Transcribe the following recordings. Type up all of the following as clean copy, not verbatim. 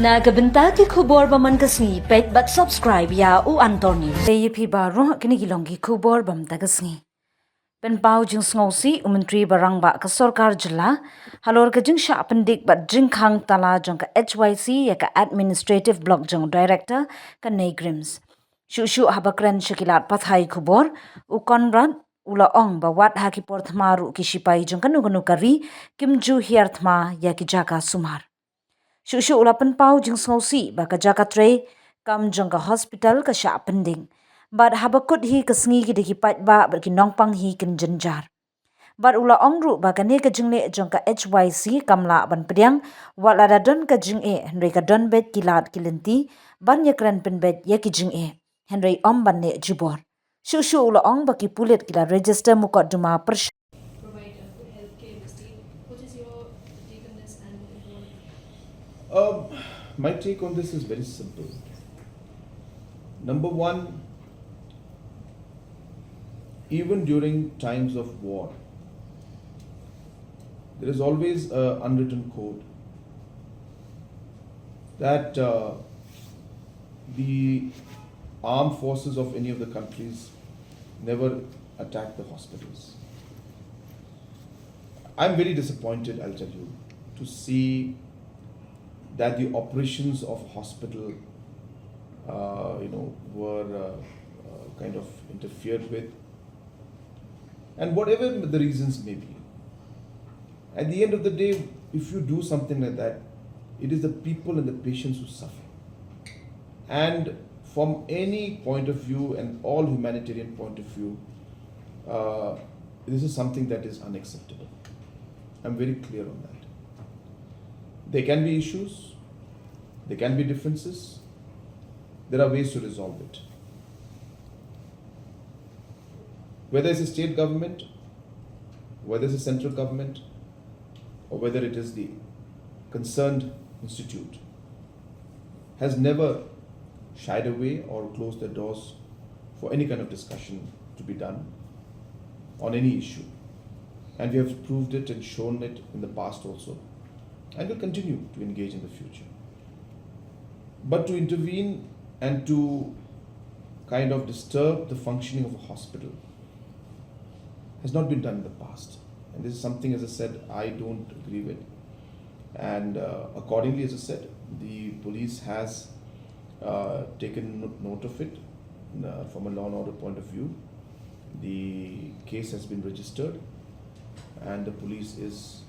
Nagabenta ki khubor baman kasni pet but subscribe ya u Anthony. Leyi baro kini gilongi khubor bam tagasni. Pen pau jing sngosi umantri barang ba ka sarkar jila halor ka jing sha pendik bat jing khang tala jong ka HYC ya ka administrative block jong director ka Negrims. Shu habakran shakilat pathai khubor u Conrad ula ong ba wat haki porthmaru ki sipai jong ka nugunu kari kimju hiarthma ya ki jaka sumar. Shu ulapan pau jing sngosi ba ka jaka tre kam jong ka hospital ka sha pending. But habakut hi kasngi ki deki pat ba ki nongpang hi kin jenjar. But ula ongru ba ka ne ka jingle jong ka HYC kamla ban pediang wala da don ka jing e Henry ka don bet kilat kilinti ban yakran pen bet ya ki jing e Henry om ban ne jibor. Shu ula ong ba ki pulit kila register mukot duma Pyrshah. Provide a good healthcare in the state. What is your take on this and My take on this is very simple. Number one, even during times of war, there is always an unwritten code that the armed forces of any of the countries never attack the hospitals. I'm very disappointed, I'll tell you, to see that the operations of a hospital, were kind of interfered with, and whatever the reasons may be. At the end of the day, if you do something like that, it is the people and the patients who suffer. And from any point of view and all humanitarian point of view, this is something that is unacceptable. I'm very clear on that. There can be issues, there can be differences, there are ways to resolve it. Whether it's a state government, whether it's a central government, or whether it is the concerned institute, has never shied away or closed their doors for any kind of discussion to be done on any issue. And we have proved it and shown it in the past also, and will continue to engage in the future. But to intervene and to kind of disturb the functioning of a hospital has not been done in the past. And this is something, as I said, I don't agree with. And accordingly, as I said, the police has taken note of it from a law and order point of view. The case has been registered and the police is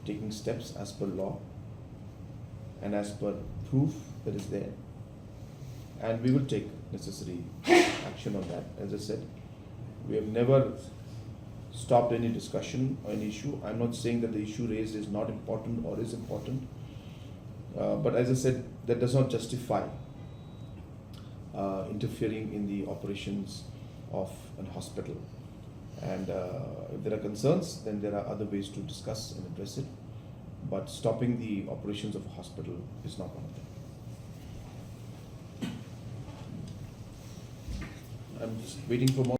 taking steps as per law and as per proof that is there, and we will take necessary action on that. As I said, we have never stopped any discussion or any issue. I'm not saying that the issue raised is not important or is important, but as I said, that does not justify interfering in the operations of an hospital. And if there are concerns, then there are other ways to discuss and address it. But stopping the operations of a hospital is not one of them. I'm just waiting for more.